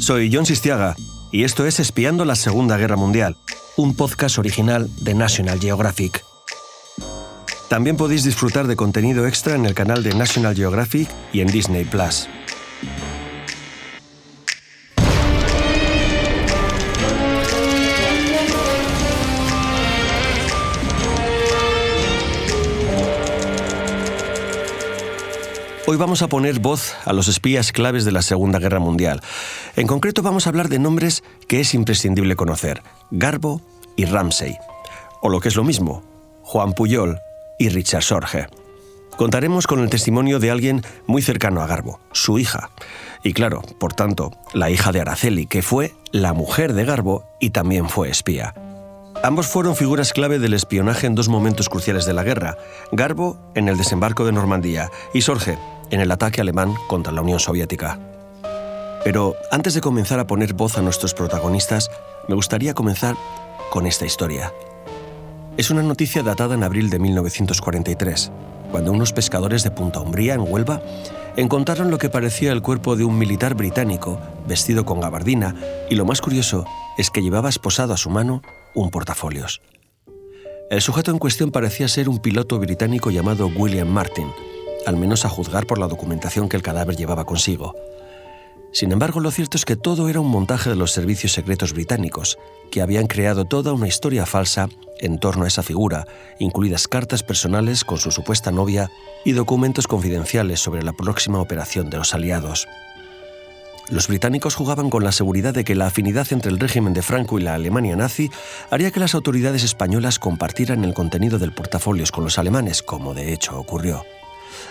Soy Jon Sistiaga y esto es Espiando la Segunda Guerra Mundial, un podcast original de National Geographic. También podéis disfrutar de contenido extra en el canal de National Geographic y en Disney+. Hoy vamos a poner voz a los espías claves de la Segunda Guerra Mundial. En concreto vamos a hablar de nombres que es imprescindible conocer: Garbo y Ramsay. O lo que es lo mismo, Juan Pujol y Richard Sorge. Contaremos con el testimonio de alguien muy cercano a Garbo, su hija. Y claro, por tanto, la hija de Araceli, que fue la mujer de Garbo y también fue espía. Ambos fueron figuras clave del espionaje en dos momentos cruciales de la guerra: Garbo en el desembarco de Normandía y Sorge en el ataque alemán contra la Unión Soviética. Pero antes de comenzar a poner voz a nuestros protagonistas, me gustaría comenzar con esta historia. Es una noticia datada en abril de 1943, cuando unos pescadores de Punta Umbría, en Huelva, encontraron lo que parecía el cuerpo de un militar británico vestido con gabardina, y lo más curioso es que llevaba esposado a su mano un portafolios. El sujeto en cuestión parecía ser un piloto británico llamado William Martin, al menos a juzgar por la documentación que el cadáver llevaba consigo. Sin embargo, lo cierto es que todo era un montaje de los servicios secretos británicos, que habían creado toda una historia falsa en torno a esa figura, incluidas cartas personales con su supuesta novia y documentos confidenciales sobre la próxima operación de los aliados. Los británicos jugaban con la seguridad de que la afinidad entre el régimen de Franco y la Alemania nazi haría que las autoridades españolas compartieran el contenido del portafolios con los alemanes, como de hecho ocurrió.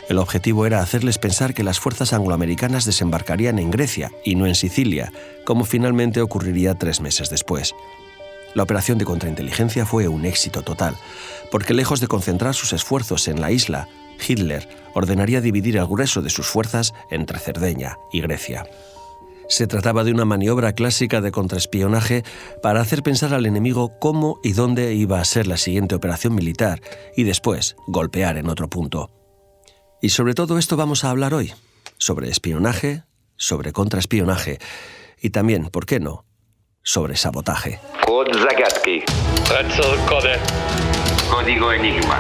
El objetivo era hacerles pensar que las fuerzas angloamericanas desembarcarían en Grecia y no en Sicilia, como finalmente ocurriría 3 meses después. La operación de contrainteligencia fue un éxito total, porque lejos de concentrar sus esfuerzos en la isla, Hitler ordenaría dividir el grueso de sus fuerzas entre Cerdeña y Grecia. Se trataba de una maniobra clásica de contraespionaje para hacer pensar al enemigo cómo y dónde iba a ser la siguiente operación militar y después golpear en otro punto. Y sobre todo esto vamos a hablar hoy, sobre espionaje, sobre contraespionaje y también, ¿por qué no?, sobre sabotaje. Kod Zagadki. Kode. Código Enigma.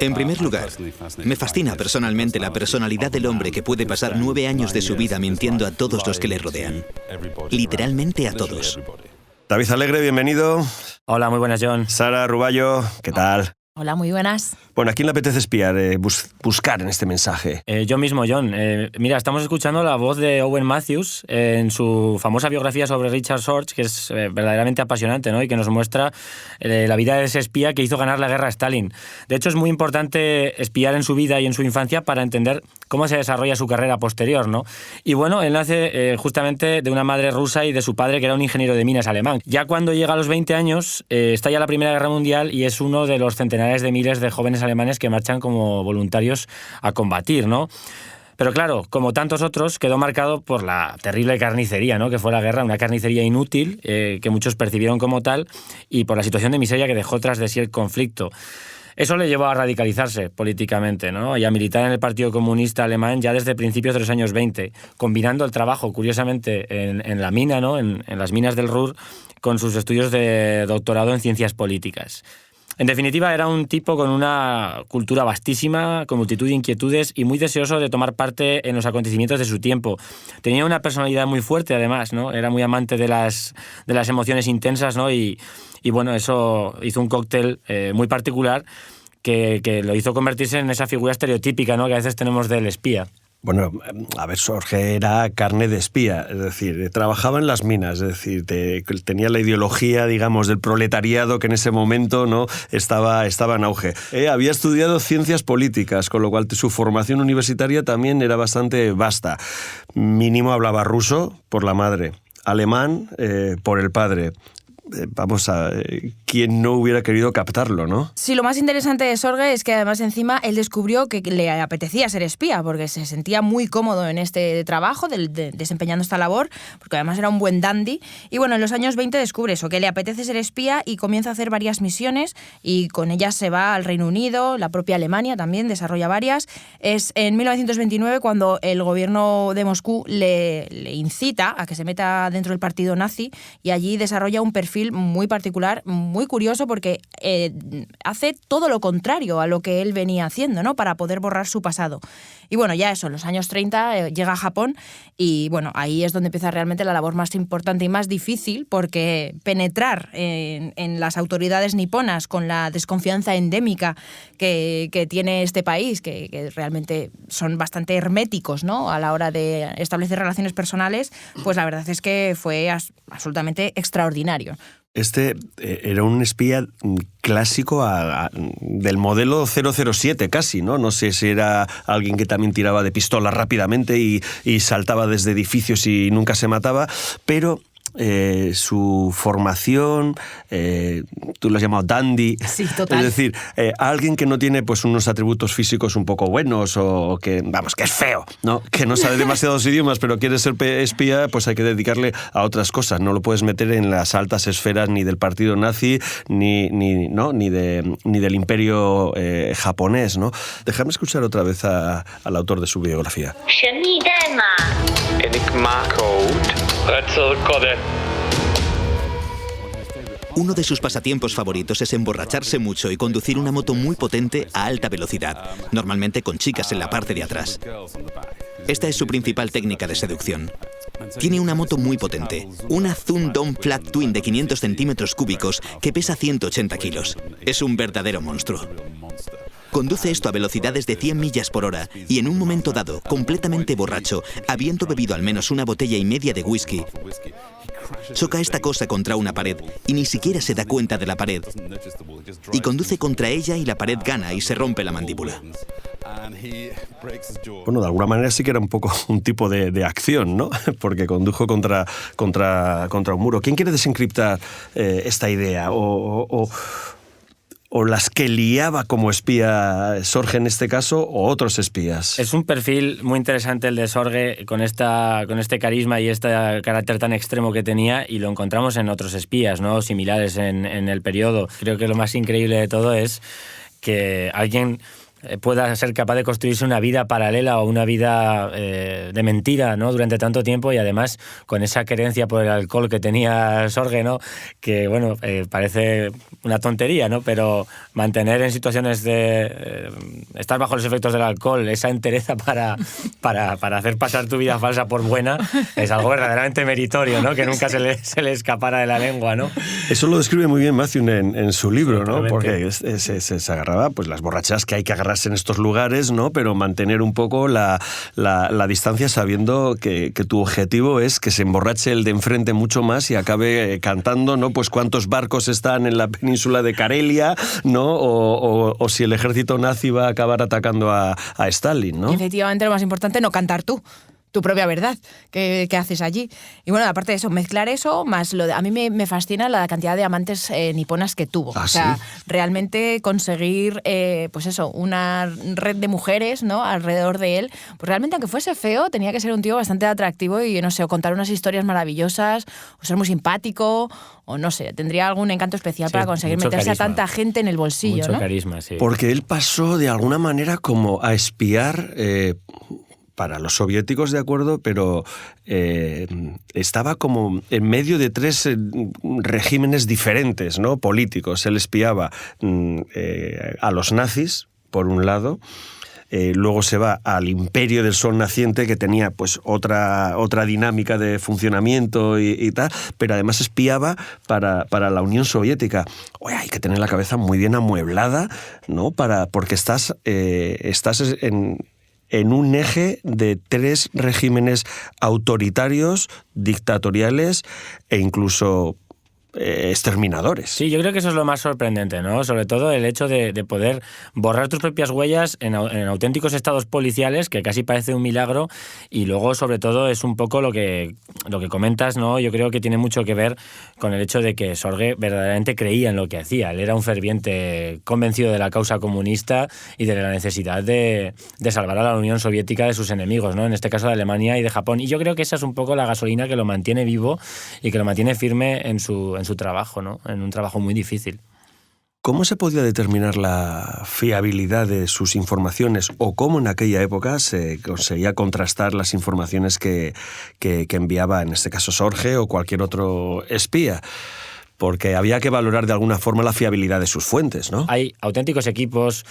En primer lugar, me fascina personalmente la personalidad del hombre que puede pasar 9 años de su vida mintiendo a todos los que le rodean. Literalmente a todos. David Alegre, bienvenido. Hola, muy buenas, Jon. Sara Ruballo, ¿qué tal? Hola, muy buenas. Bueno, ¿a quién le apetece espiar, buscar en este mensaje? Yo mismo, Jon. Mira, estamos escuchando la voz de Owen Matthews en su famosa biografía sobre Richard Sorge, que es verdaderamente apasionante, ¿no? Y que nos muestra la vida de ese espía que hizo ganar la guerra a Stalin. De hecho, es muy importante espiar en su vida y en su infancia para entender cómo se desarrolla su carrera posterior, ¿no? Y bueno, él nace justamente de una madre rusa y de su padre, que era un ingeniero de minas alemán. Ya cuando llega a los 20 años, estalla la Primera Guerra Mundial y es uno de los centenares de miles de jóvenes alemanes que marchan como voluntarios a combatir, ¿no? Pero claro, como tantos otros, quedó marcado por la terrible carnicería, ¿no?, que fue la guerra, una carnicería inútil, que muchos percibieron como tal, y por la situación de miseria que dejó tras de sí el conflicto. Eso le llevó a radicalizarse políticamente, ¿no?, y a militar en el Partido Comunista Alemán ya desde principios de los años 20, combinando el trabajo, curiosamente, en la mina, ¿no?, en las minas del Ruhr, con sus estudios de doctorado en ciencias políticas. En definitiva, era un tipo con una cultura vastísima, con multitud de inquietudes y muy deseoso de tomar parte en los acontecimientos de su tiempo. Tenía una personalidad muy fuerte, además, ¿no? Era muy amante de las emociones intensas, ¿no? Y bueno, eso hizo un cóctel muy particular que lo hizo convertirse en esa figura estereotípica, ¿no?, que a veces tenemos del espía. Bueno, a ver, Sorge era carne de espía, es decir, trabajaba en las minas, es decir, tenía la ideología, digamos, del proletariado que en ese momento no estaba en auge. Había estudiado ciencias políticas, con lo cual su formación universitaria también era bastante vasta. Mínimo hablaba ruso por la madre, alemán por el padre, ¿quién no hubiera querido captarlo, no? Sí, lo más interesante de Sorge es que además encima él descubrió que le apetecía ser espía, porque se sentía muy cómodo en este trabajo, desempeñando esta labor, porque además era un buen dandy. Y bueno, en los años 20 descubre eso, que le apetece ser espía y comienza a hacer varias misiones y con ellas se va al Reino Unido, la propia Alemania también desarrolla varias. Es en 1929 cuando el gobierno de Moscú le incita a que se meta dentro del partido nazi y allí desarrolla un perfil muy particular, muy curioso, porque hace todo lo contrario a lo que él venía haciendo, ¿no? Para poder borrar su pasado. Y bueno, ya eso, en los años 30 llega a Japón y bueno, ahí es donde empieza realmente la labor más importante y más difícil, porque penetrar en las autoridades niponas con la desconfianza endémica que tiene este país, que realmente son bastante herméticos, ¿no? A la hora de establecer relaciones personales, pues la verdad es que fue absolutamente extraordinario. Este era un espía clásico del modelo 007 casi, ¿no? No sé si era alguien que también tiraba de pistola rápidamente y saltaba desde edificios y nunca se mataba, pero su formación, tú lo has llamado dandy, sí, total. Es decir, alguien que no tiene pues unos atributos físicos un poco buenos o que, vamos, que es feo, ¿no? Que no sabe demasiados idiomas pero quiere ser espía, pues hay que dedicarle a otras cosas. No lo puedes meter en las altas esferas ni del partido nazi ni del imperio japonés, ¿no? Déjame escuchar otra vez al autor de su biografía. Enigma Code. Rätsel Code. Uno de sus pasatiempos favoritos es emborracharse mucho y conducir una moto muy potente a alta velocidad, normalmente con chicas en la parte de atrás. Esta es su principal técnica de seducción. Tiene una moto muy potente, una Zundong Flat Twin de 500 centímetros cúbicos que pesa 180 kilos. Es un verdadero monstruo. Conduce esto a velocidades de 100 millas por hora y en un momento dado, completamente borracho, habiendo bebido al menos una botella y media de whisky, choca esta cosa contra una pared y ni siquiera se da cuenta de la pared. Y conduce contra ella y la pared gana y se rompe la mandíbula. Bueno, de alguna manera sí que era un poco un tipo de acción, ¿no? Porque condujo contra un muro. ¿Quién quiere desencriptar esta idea? ¿O las que liaba como espía Sorge en este caso, o otros espías? Es un perfil muy interesante el de Sorge, con este carisma y este carácter tan extremo que tenía, y lo encontramos en otros espías, ¿no? Similares en el periodo. Creo que lo más increíble de todo es que alguien pueda ser capaz de construirse una vida paralela o una vida de mentira, ¿no? Durante tanto tiempo, y además con esa querencia por el alcohol que tenía Sorge, ¿no? Que bueno, parece una tontería, ¿no? Pero mantener en situaciones de estar bajo los efectos del alcohol esa entereza para hacer pasar tu vida falsa por buena es algo verdaderamente meritorio, ¿no? Que nunca se le escapara de la lengua, ¿no? Eso lo describe muy bien Matthew en su libro, ¿no? Porque se agarraba pues las borracheras que hay que agarrar en estos lugares, ¿no? Pero mantener un poco la distancia, sabiendo que tu objetivo es que se emborrache el de enfrente mucho más y acabe cantando, ¿no? Pues cuántos barcos están en la península de Karelia, ¿no? O si el ejército nazi va a acabar atacando a Stalin, ¿no? Efectivamente, lo más importante, no cantar tú. Tu propia verdad, que haces allí. Y bueno, aparte de eso, mezclar eso, más a mí me fascina la cantidad de amantes niponas que tuvo. ¿Ah, o sea, sí? realmente conseguir, pues eso, una red de mujeres, ¿no? Alrededor de él. Pues realmente, aunque fuese feo, tenía que ser un tío bastante atractivo y, no sé, o contar unas historias maravillosas, o ser muy simpático, o no sé, tendría algún encanto especial para conseguir meterse carisma. a tanta gente en el bolsillo, Mucho ¿no? carisma, sí. Porque él pasó de alguna manera como a espiar para los soviéticos, de acuerdo, pero estaba como en medio de tres regímenes diferentes, ¿no? Políticos. Él espiaba a los nazis, por un lado. Luego se va al Imperio del Sol Naciente, que tenía pues otra dinámica de funcionamiento y tal, pero además espiaba para la Unión Soviética. Oye, hay que tener la cabeza muy bien amueblada, ¿no? Porque estás en un eje de tres regímenes autoritarios, dictatoriales e incluso exterminadores. Sí, yo creo que eso es lo más sorprendente, ¿no? Sobre todo el hecho de poder borrar tus propias huellas en auténticos estados policiales, que casi parece un milagro, y luego, sobre todo, es un poco lo que comentas, ¿no? Yo creo que tiene mucho que ver con el hecho de que Sorge verdaderamente creía en lo que hacía. Él era un ferviente convencido de la causa comunista y de la necesidad de salvar a la Unión Soviética de sus enemigos, ¿no? En este caso de Alemania y de Japón. Y yo creo que esa es un poco la gasolina que lo mantiene vivo y que lo mantiene firme en su trabajo, ¿no? En un trabajo muy difícil. ¿Cómo se podía determinar la fiabilidad de sus informaciones o cómo en aquella época se conseguía contrastar las informaciones que enviaba, en este caso, Sorge o cualquier otro espía? Porque había que valorar de alguna forma la fiabilidad de sus fuentes, ¿no? Hay auténticos equipos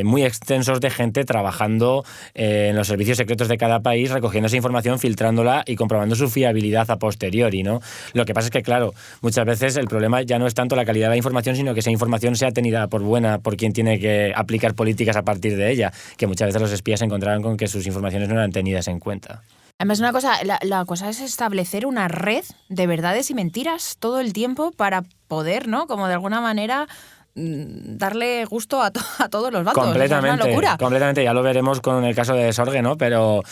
muy extensos de gente trabajando en los servicios secretos de cada país, recogiendo esa información, filtrándola y comprobando su fiabilidad a posteriori, ¿no? Lo que pasa es que, claro, muchas veces el problema ya no es tanto la calidad de la información, sino que esa información sea tenida por buena por quien tiene que aplicar políticas a partir de ella, que muchas veces los espías se encontraban con que sus informaciones no eran tenidas en cuenta. Además, una cosa, la cosa es establecer una red de verdades y mentiras todo el tiempo para poder, ¿no? Como de alguna manera darle gusto a todos los bandos. Completamente, es una locura. Completamente, ya lo veremos con el caso de Sorge, ¿no? Pero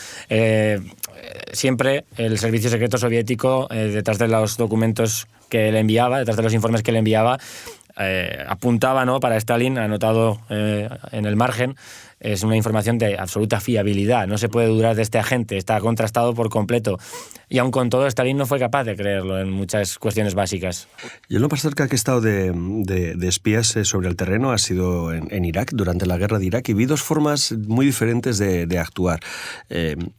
siempre el servicio secreto soviético, detrás de los documentos que él enviaba, detrás de los informes que él enviaba, apuntaba, ¿no? Para Stalin, anotado en el margen, es una información de absoluta fiabilidad, no se puede dudar de este agente, está contrastado por completo. Y aun con todo, Stalin no fue capaz de creerlo en muchas cuestiones básicas. Yo lo más cerca que he estado de espías sobre el terreno ha sido en Irak, durante la guerra de Irak, y vi dos formas muy diferentes de actuar.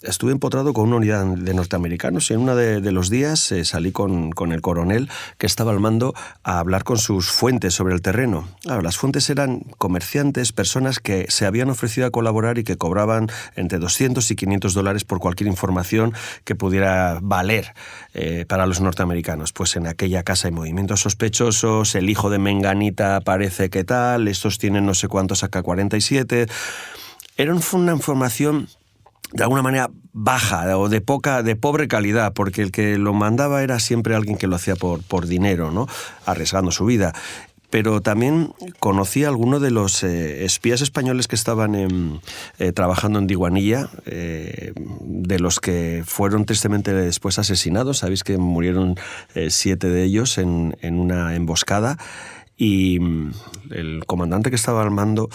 Estuve empotrado con una unidad de norteamericanos y en uno de los días salí con el coronel que estaba al mando a hablar con sus fuentes sobre el terreno. Claro, las fuentes eran comerciantes, personas que se habían ofrecido a colaborar y que cobraban entre $200 y $500 por cualquier información que pudiera valer para los norteamericanos. Pues en aquella casa hay movimientos sospechosos, el hijo de Menganita parece que tal, estos tienen no sé cuántos AK-47. Era una información de alguna manera baja o de pobre calidad, porque el que lo mandaba era siempre alguien que lo hacía por dinero, ¿no? Arriesgando su vida. Pero también conocí a algunos de los espías españoles que estaban trabajando en Diwanilla, de los que fueron tristemente después asesinados. Sabéis que murieron 7 de ellos en una emboscada. Y el comandante que estaba al mando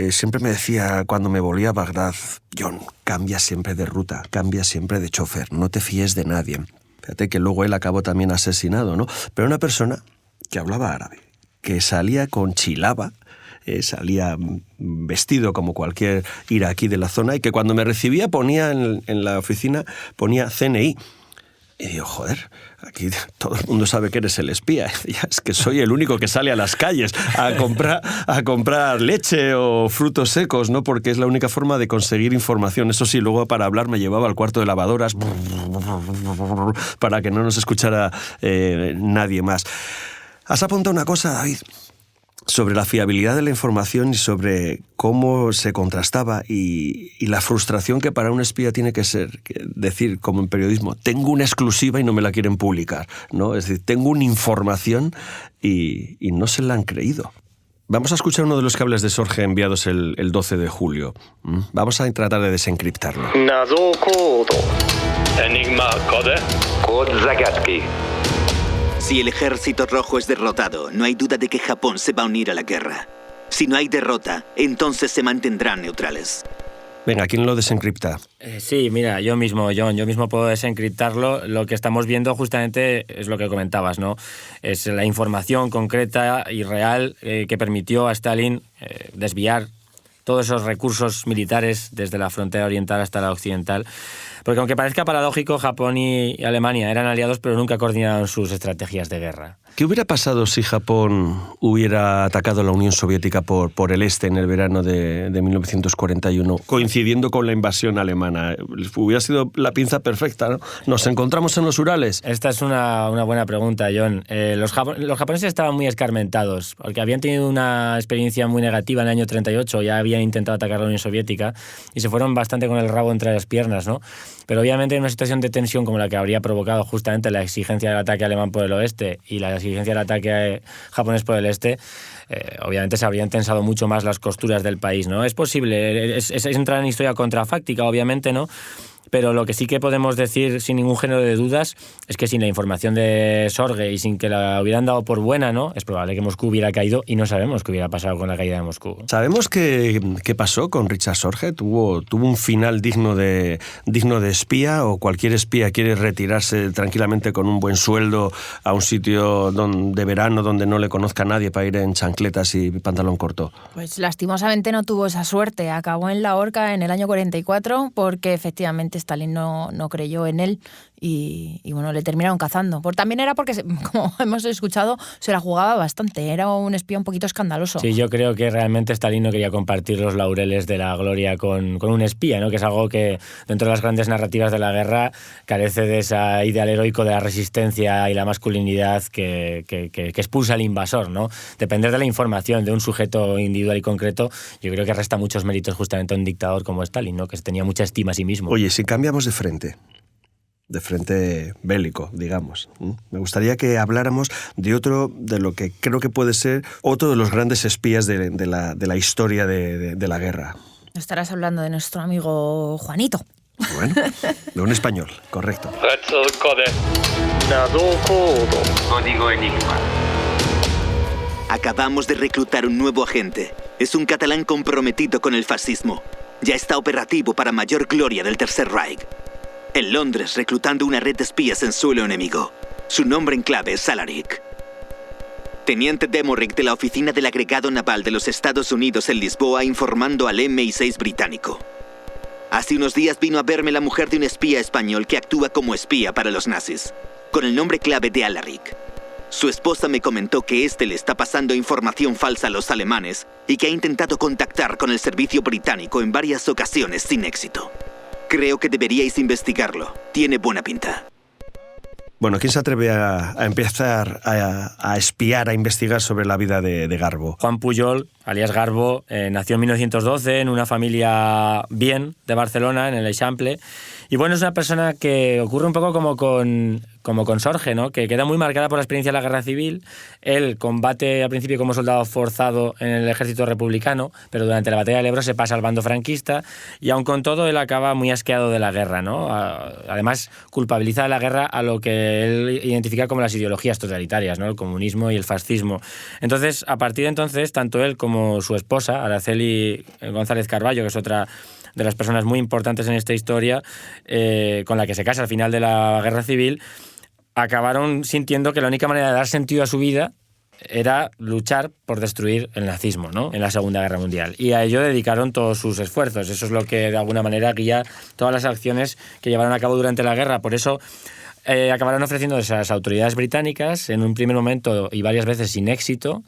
siempre me decía, cuando me volvía a Bagdad: John, cambia siempre de ruta, cambia siempre de chofer, no te fíes de nadie. Fíjate que luego él acabó también asesinado, ¿no? Pero una persona que hablaba árabe, que salía con chilaba, salía vestido como cualquier iraquí de la zona, y que cuando me recibía ponía en la oficina, ponía CNI. Y digo, joder, aquí todo el mundo sabe que eres el espía. Ya es que soy el único que sale a las calles a comprar leche o frutos secos, ¿no? Porque es la única forma de conseguir información. Eso sí, luego para hablar me llevaba al cuarto de lavadoras para que no nos escuchara nadie más. Has apuntado una cosa, David, sobre la fiabilidad de la información y sobre cómo se contrastaba y la frustración que para un espía tiene que ser decir, como en periodismo, tengo una exclusiva y no me la quieren publicar, ¿no? Es decir, tengo una información y no se la han creído. Vamos a escuchar uno de los cables de Sorge enviados el 12 de julio. Vamos a tratar de desencriptarlo. Enigma Code. Код загадки. Si el ejército rojo es derrotado, no hay duda de que Japón se va a unir a la guerra. Si no hay derrota, entonces se mantendrán neutrales. Venga, ¿quién lo desencripta? Sí, mira, yo mismo, John, yo mismo puedo desencriptarlo. Lo que estamos viendo justamente es lo que comentabas, ¿no? Es la información concreta y real que permitió a Stalin desviar todos esos recursos militares desde la frontera oriental hasta la occidental. Porque aunque parezca paradójico, Japón y Alemania eran aliados, pero nunca coordinaron sus estrategias de guerra. ¿Qué hubiera pasado si Japón hubiera atacado a la Unión Soviética por el este en el verano de 1941, coincidiendo con la invasión alemana? Hubiera sido la pinza perfecta, ¿no? Nos encontramos en los Urales. Esta es una buena pregunta, John. Los japoneses estaban muy escarmentados, porque habían tenido una experiencia muy negativa en el año 38, ya habían intentado atacar a la Unión Soviética y se fueron bastante con el rabo entre las piernas, ¿no? pero obviamente en una situación de tensión como la que habría provocado justamente la exigencia del ataque alemán por el oeste y la exigencia del ataque japonés por el este, obviamente se habrían tensado mucho más las costuras del país, ¿no? Es posible, es entrar en historia contrafáctica, obviamente, ¿no? Pero lo que sí que podemos decir sin ningún género de dudas es que sin la información de Sorge y sin que la hubieran dado por buena, ¿no? Es probable que Moscú hubiera caído y no sabemos qué hubiera pasado con la caída de Moscú. ¿Sabemos qué pasó con Richard Sorge? ¿Tuvo un final digno de espía, o cualquier espía quiere retirarse tranquilamente con un buen sueldo a un sitio de verano donde no le conozca a nadie para ir en chancletas y pantalón corto? Pues lastimosamente no tuvo esa suerte. Acabó en la horca en el año 44 porque efectivamente Stalin no creyó en él y bueno, le terminaron cazando. También era porque, como hemos escuchado, se la jugaba bastante. Era un espía un poquito escandaloso. Sí, yo creo que realmente Stalin no quería compartir los laureles de la gloria con un espía, ¿no? Que es algo que dentro de las grandes narrativas de la guerra carece de ese ideal heroico de la resistencia y la masculinidad que expulsa al invasor, ¿no? Depender de la información de un sujeto individual y concreto, yo creo que resta muchos méritos justamente a un dictador como Stalin, ¿no? Que tenía mucha estima a sí mismo. Oye, si cambiamos de frente bélico, digamos. Me gustaría que habláramos de otro, de lo que creo que puede ser otro de los grandes espías de la historia de la guerra. Estarás hablando de nuestro amigo Juanito. Bueno, de un español, correcto. Código Enigma. Acabamos de reclutar un nuevo agente. Es un catalán comprometido con el fascismo. Ya está operativo para mayor gloria del Tercer Reich. En Londres, reclutando una red de espías en suelo enemigo. Su nombre en clave es Alaric. Teniente Demorrick de la Oficina del Agregado Naval de los Estados Unidos en Lisboa informando al MI6 británico. Hace unos días vino a verme la mujer de un espía español que actúa como espía para los nazis, con el nombre clave de Alaric. Su esposa me comentó que le está pasando información falsa a los alemanes y que ha intentado contactar con el servicio británico en varias ocasiones sin éxito. Creo que deberíais investigarlo. Tiene buena pinta. Bueno, ¿quién se atreve a empezar a espiar, a investigar sobre la vida de Garbo? Juan Pujol, alias Garbo, nació en 1912 en una familia bien de Barcelona, en el Eixample. Y bueno, es una persona que ocurre un poco como con Sorge, ¿no? Que queda muy marcada por la experiencia de la Guerra Civil. Él combate al principio como soldado forzado en el ejército republicano, pero durante la batalla del Ebro se pasa al bando franquista y aun con todo él acaba muy asqueado de la guerra, ¿no? Además, culpabiliza de la guerra a lo que él identifica como las ideologías totalitarias, ¿no? El comunismo y el fascismo. Entonces, a partir de entonces, tanto él como su esposa, Araceli González Carballo, que es otra de las personas muy importantes en esta historia, con la que se casa al final de la Guerra Civil, acabaron sintiendo que la única manera de dar sentido a su vida era luchar por destruir el nazismo, ¿no? En la Segunda Guerra Mundial. Y a ello dedicaron todos sus esfuerzos. Eso es lo que de alguna manera guía todas las acciones que llevaron a cabo durante la guerra. Por eso acabaron ofreciendo esas autoridades británicas en un primer momento y varias veces sin éxito.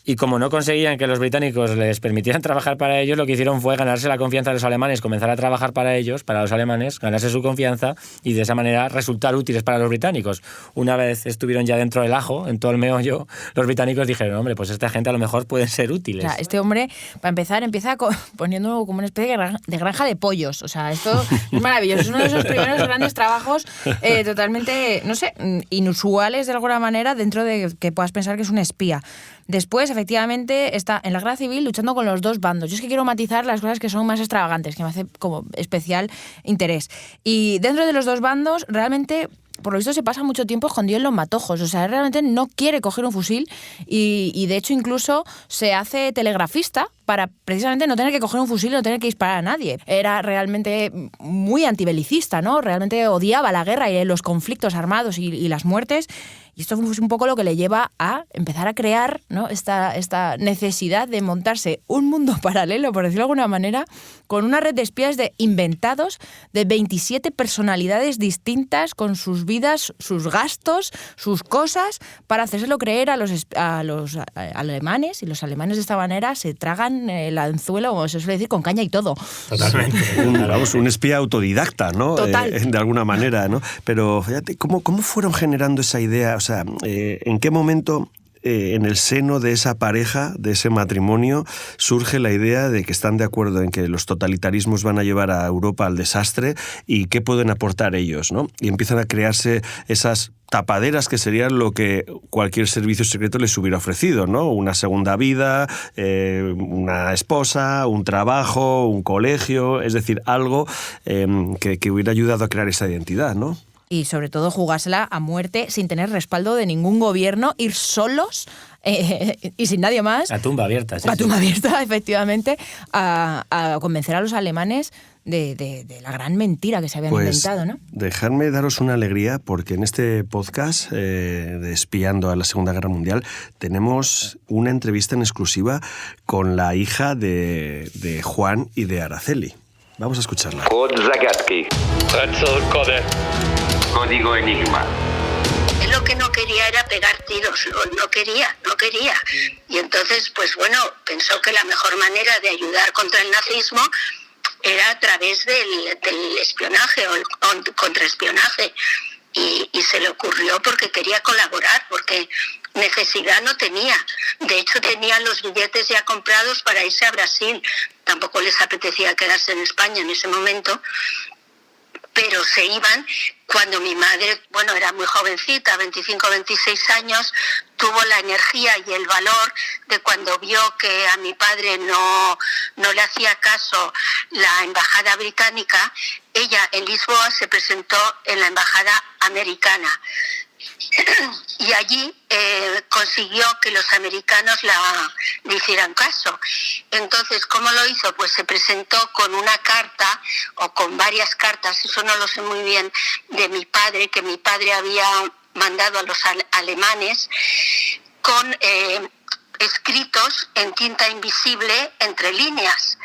Y como no conseguían que los británicos les permitieran trabajar para ellos, lo que hicieron fue ganarse la confianza de los alemanes, comenzar a trabajar para ellos, para los alemanes, ganarse su confianza y de esa manera resultar útiles para los británicos. Una vez estuvieron ya dentro del ajo, en todo el meollo, los británicos dijeron, hombre, pues esta gente a lo mejor pueden ser útiles. O sea, este hombre, para empezar, empieza poniéndolo como una especie de granja de pollos. O sea, esto es maravilloso. Es uno de esos primeros grandes trabajos totalmente, no sé, inusuales de alguna manera dentro de que puedas pensar que es un espía. Después, efectivamente, está en la Guerra Civil luchando con los dos bandos. Yo es que quiero matizar las cosas que son más extravagantes, que me hace como especial interés. Y dentro de los dos bandos, realmente, por lo visto, se pasa mucho tiempo escondido en los matojos. O sea, realmente no quiere coger un fusil y de hecho, incluso se hace telegrafista para precisamente no tener que coger un fusil y no tener que disparar a nadie. Era realmente muy antibelicista, ¿no? Realmente odiaba la guerra y los conflictos armados y las muertes. Y esto fue un poco lo que le lleva a empezar a crear, ¿no? esta necesidad de montarse un mundo paralelo, por decirlo de alguna manera, con una red de espías inventados de 27 personalidades distintas, con sus vidas, sus gastos, sus cosas, para hacérselo creer a los alemanes. Y los alemanes de esta manera se tragan el anzuelo, como se suele decir, con caña y todo. Totalmente. Un espía autodidacta, ¿no? Total. De alguna manera, ¿no? Pero fíjate, ¿cómo fueron generando esa idea? O sea, ¿en qué momento en el seno de esa pareja, de ese matrimonio, surge la idea de que están de acuerdo en que los totalitarismos van a llevar a Europa al desastre y qué pueden aportar ellos, ¿no? Y empiezan a crearse esas tapaderas que serían lo que cualquier servicio secreto les hubiera ofrecido, ¿no? Una segunda vida, una esposa, un trabajo, un colegio, es decir, algo que hubiera ayudado a crear esa identidad, ¿no? Y sobre todo jugársela a muerte sin tener respaldo de ningún gobierno, ir solos y sin nadie más. A tumba abierta, sí. A tumba abierta, efectivamente, a convencer a los alemanes de la gran mentira que se habían inventado, ¿no? Dejadme daros una alegría porque en este podcast de Espiando a la Segunda Guerra Mundial tenemos una entrevista en exclusiva con la hija de Juan y de Araceli. Vamos a escucharla. Code Zagadki. Code. Código Enigma. Él lo que no quería era pegar tiros, no quería. Y entonces, pues bueno, pensó que la mejor manera de ayudar contra el nazismo era a través del espionaje o el contraespionaje. Y se le ocurrió porque quería colaborar, porque necesidad no tenía. De hecho, tenía los billetes ya comprados para irse a Brasil. Tampoco les apetecía quedarse en España en ese momento, pero se iban. Cuando mi madre, bueno, era muy jovencita, 25, 26 años, tuvo la energía y el valor de cuando vio que a mi padre no le hacía caso la embajada británica, ella en Lisboa se presentó en la embajada americana. Y allí consiguió que los americanos le hicieran caso. Entonces, ¿cómo lo hizo? Pues se presentó con una carta o con varias cartas, eso no lo sé muy bien, de mi padre, que mi padre había mandado a los alemanes, con escritos en tinta invisible entre líneas.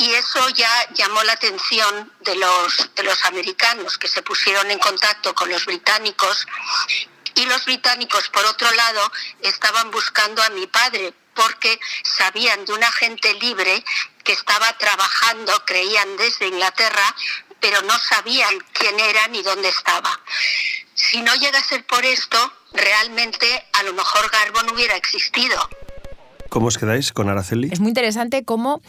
Y eso ya llamó la atención de los americanos, que se pusieron en contacto con los británicos. Y los británicos, por otro lado, estaban buscando a mi padre porque sabían de un agente libre que estaba trabajando, creían desde Inglaterra, pero no sabían quién era ni dónde estaba. Si no llega a ser por esto, realmente a lo mejor Garbo no hubiera existido. ¿Cómo os quedáis con Araceli? Es muy interesante cómo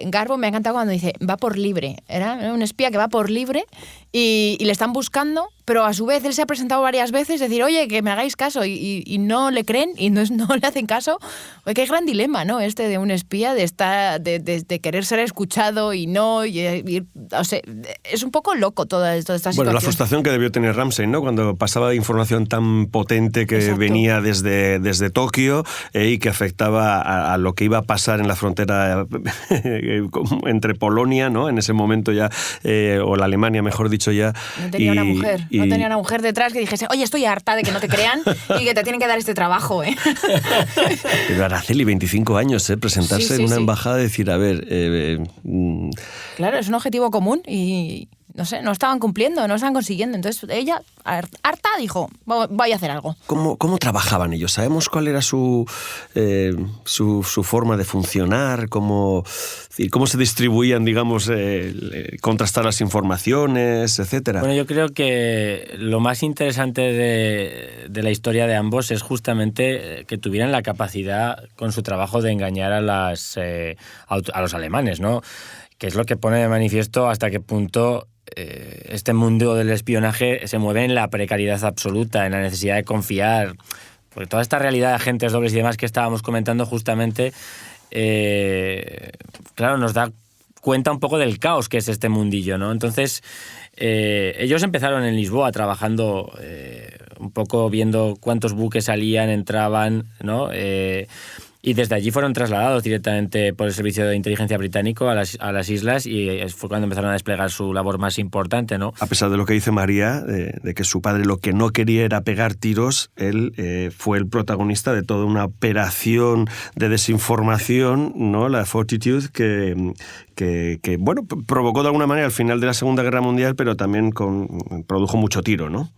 Garbo me ha encantado cuando dice va por libre. Era un espía que va por libre y le están buscando, pero a su vez él se ha presentado varias veces, decir, oye, que me hagáis caso, y no le creen y no le hacen caso. Oye, qué gran dilema, ¿no? Este de un espía, de querer ser escuchado y no. O sea, es un poco loco toda esta situación. Bueno, la frustración que debió tener Ramsey, ¿no? Cuando pasaba información tan potente que Exacto. venía desde Tokio y que afectaba a lo que iba a pasar en la frontera entre Polonia, ¿no? En ese momento ya, o la Alemania, mejor dicho ya. No tenía una mujer. No tenía una mujer detrás que dijese, oye, estoy harta de que no te crean y que te tienen que dar este trabajo, ¿eh? Pero Araceli, 25 años, presentarse en una embajada y decir, a ver... Claro, es un objetivo común y... No sé, no estaban cumpliendo, no estaban consiguiendo. Entonces ella, harta, dijo, voy a hacer algo. ¿Cómo trabajaban ellos? ¿Sabemos cuál era su forma de funcionar? ¿Cómo se distribuían, digamos, contrastar las informaciones, etcétera? Bueno, yo creo que lo más interesante de la historia de ambos es justamente que tuvieran la capacidad con su trabajo de engañar a los alemanes, ¿no? Que es lo que pone de manifiesto hasta qué punto este mundo del espionaje se mueve en la precariedad absoluta, en la necesidad de confiar. Porque toda esta realidad de agentes dobles y demás que estábamos comentando justamente, claro, nos da cuenta un poco del caos que es este mundillo, ¿no? Entonces, ellos empezaron en Lisboa trabajando un poco viendo cuántos buques salían, entraban, ¿no? Y desde allí fueron trasladados directamente por el servicio de inteligencia británico a las islas y fue cuando empezaron a desplegar su labor más importante, ¿no? A pesar de lo que dice María, de que su padre lo que no quería era pegar tiros, él fue el protagonista de toda una operación de desinformación, ¿no? La Fortitude, que bueno, provocó de alguna manera el final de la Segunda Guerra Mundial, pero también produjo mucho tiro, ¿no?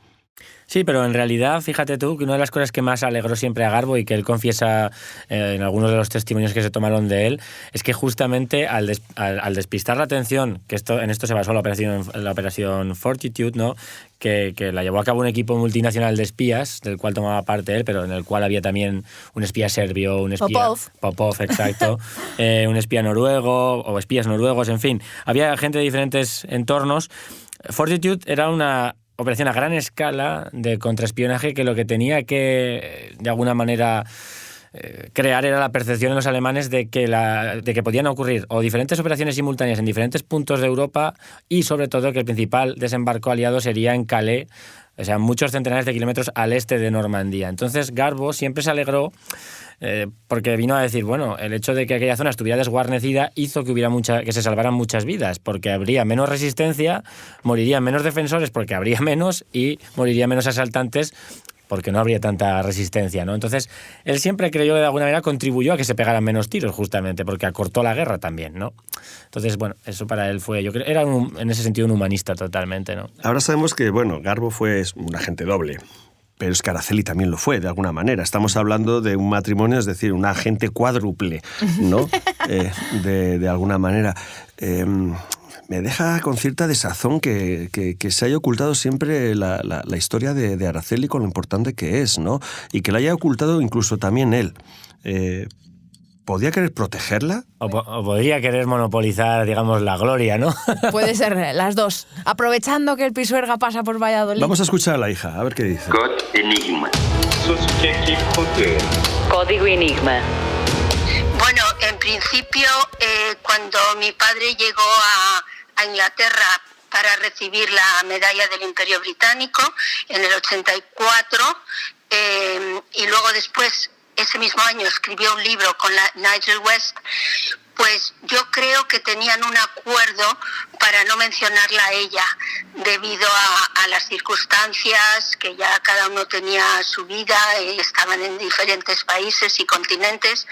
Sí, pero en realidad, fíjate tú, que una de las cosas que más alegró siempre a Garbo y que él confiesa en algunos de los testimonios que se tomaron de él, es que justamente al despistar la atención, que en esto se basó la operación Fortitude, ¿no? Que la llevó a cabo un equipo multinacional de espías, del cual tomaba parte él, pero en el cual había también un espía serbio, un espía... Popov, exacto. Un espía noruego, o espías noruegos, en fin. Había gente de diferentes entornos. Fortitude era una operación a gran escala de contraespionaje que lo que tenía que, de alguna manera, crear era la percepción en los alemanes de que podían ocurrir o diferentes operaciones simultáneas en diferentes puntos de Europa y, sobre todo, que el principal desembarco aliado sería en Calais, o sea, muchos centenares de kilómetros al este de Normandía. Entonces, Garbo siempre se alegró porque vino a decir, bueno, el hecho de que aquella zona estuviera desguarnecida hizo que se salvaran muchas vidas, porque habría menos resistencia, morirían menos defensores porque habría menos y morirían menos asaltantes porque no habría tanta resistencia, ¿no? Entonces, él siempre creyó que de alguna manera contribuyó a que se pegaran menos tiros, justamente, porque acortó la guerra también, ¿no? Entonces, bueno, eso para él fue, yo creo, era en ese sentido un humanista totalmente, ¿no? Ahora sabemos que, bueno, Garbo fue un agente doble. Pero es que Araceli también lo fue, de alguna manera. Estamos hablando de un matrimonio, es decir, un agente cuádruple, ¿no? De alguna manera. Me deja con cierta desazón que se haya ocultado siempre la historia de Araceli con lo importante que es, ¿no? Y que la haya ocultado incluso también él. ¿Podría querer protegerla? O podría querer monopolizar, digamos, la gloria, ¿no? Puede ser las dos. Aprovechando que el Pisuerga pasa por Valladolid. Vamos a escuchar a la hija, a ver qué dice. Code Enigma. Código Enigma. Bueno, en principio, cuando mi padre llegó a Inglaterra para recibir la medalla del Imperio Británico en el 84, y luego después, ese mismo año, escribió un libro con Nigel West, pues yo creo que tenían un acuerdo para no mencionarla a ella, debido a las circunstancias, que ya cada uno tenía su vida, estaban en diferentes países y continentes.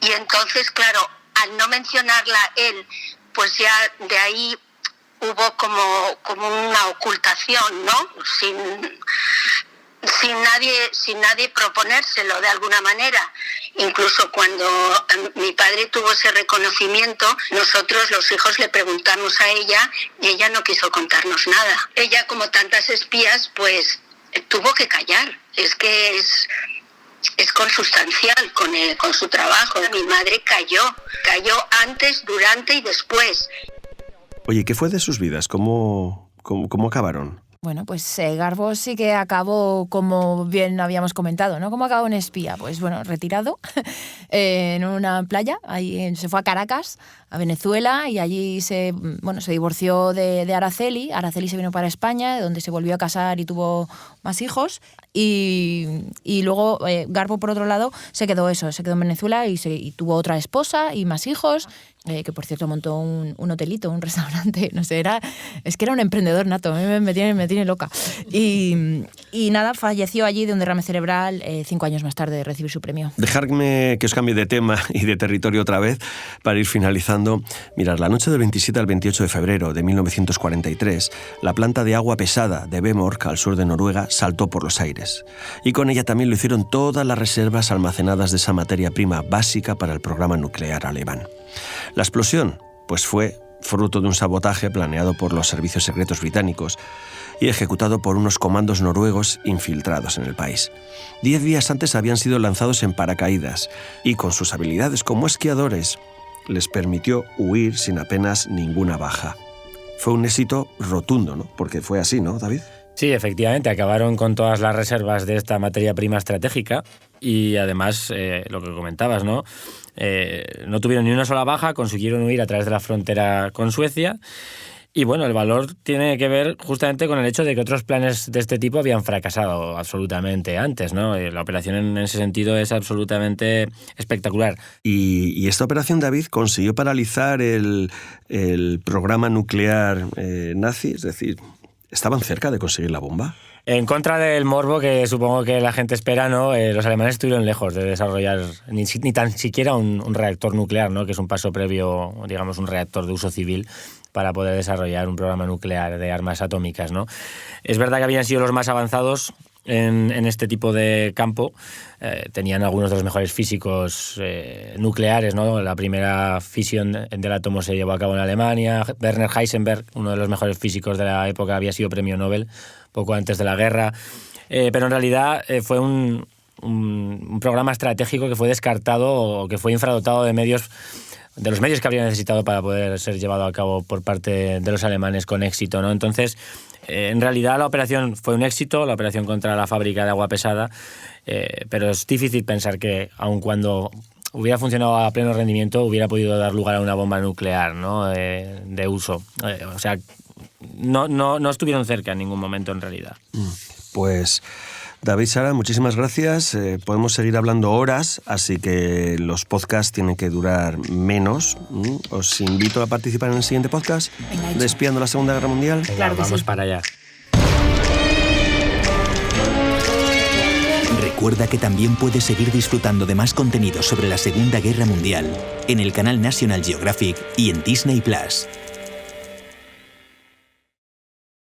Y entonces, claro, al no mencionarla él, pues ya de ahí hubo como una ocultación, ¿no? Sin nadie proponérselo de alguna manera. Incluso cuando mi padre tuvo ese reconocimiento, nosotros los hijos le preguntamos a ella y ella no quiso contarnos nada. Ella, como tantas espías, pues tuvo que callar. Es que es consustancial con su trabajo. Mi madre cayó antes, durante y después. Oye, ¿qué fue de sus vidas? ¿Cómo acabaron? Bueno, pues Garbo sí que acabó, como bien habíamos comentado, ¿no? ¿Cómo acabó en espía? Pues bueno, retirado en una playa. Ahí se fue a Caracas, a Venezuela, y allí se divorció de Araceli. Araceli se vino para España, donde se volvió a casar y tuvo más hijos. Y luego Garbo, por otro lado, se quedó en Venezuela y tuvo otra esposa y más hijos, que por cierto montó un hotelito, un restaurante, no sé, es que era un emprendedor nato, me tiene loca. Y nada, falleció allí de un derrame cerebral 5 años más tarde de recibir su premio. Dejadme que os cambie de tema y de territorio otra vez para ir finalizando. Mirad, la noche del 27 al 28 de febrero de 1943, la planta de agua pesada de Vemork, al sur de Noruega, saltó por los aires. Y con ella también lo hicieron todas las reservas almacenadas de esa materia prima básica para el programa nuclear alemán. La explosión, pues, fue fruto de un sabotaje planeado por los servicios secretos británicos y ejecutado por unos comandos noruegos infiltrados en el país. 10 días antes habían sido lanzados en paracaídas y, con sus habilidades como esquiadores, les permitió huir sin apenas ninguna baja. Fue un éxito rotundo, ¿no? Porque fue así, ¿no, David? Sí, efectivamente, acabaron con todas las reservas de esta materia prima estratégica y además, lo que comentabas, ¿no? No tuvieron ni una sola baja, consiguieron huir a través de la frontera con Suecia. Y bueno, el valor tiene que ver justamente con el hecho de que otros planes de este tipo habían fracasado absolutamente antes, ¿no? La operación en ese sentido es absolutamente espectacular. Y esta operación, David, consiguió paralizar el programa nuclear nazi, es decir, ¿Estaban cerca de conseguir la bomba? En contra del morbo que supongo que la gente espera, ¿no? Los alemanes estuvieron lejos de desarrollar ni tan siquiera un reactor nuclear, ¿no? Que es un paso previo, digamos, un reactor de uso civil para poder desarrollar un programa nuclear de armas atómicas, ¿no? Es verdad que habían sido los más avanzados en este tipo de campo. Tenían algunos de los mejores físicos nucleares, ¿no? La primera fisión del átomo se llevó a cabo en Alemania. Werner Heisenberg, uno de los mejores físicos de la época, había sido premio Nobel poco antes de la guerra. Pero en realidad fue un programa estratégico que fue descartado o que fue infradotado de los medios que habría necesitado para poder ser llevado a cabo por parte de los alemanes con éxito, ¿no? Entonces, en realidad la operación fue un éxito, la operación contra la fábrica de agua pesada, pero es difícil pensar que, aun cuando hubiera funcionado a pleno rendimiento, hubiera podido dar lugar a una bomba nuclear, ¿no? De uso. O sea, no estuvieron cerca en ningún momento en realidad. Pues David, Sara, muchísimas gracias. Podemos seguir hablando horas, así que los podcasts tienen que durar menos. Os invito a participar en el siguiente podcast de Espiando la Segunda Guerra Mundial. Claro, vamos para allá. Recuerda que también puedes seguir disfrutando de más contenido sobre la Segunda Guerra Mundial en el canal National Geographic y en Disney+.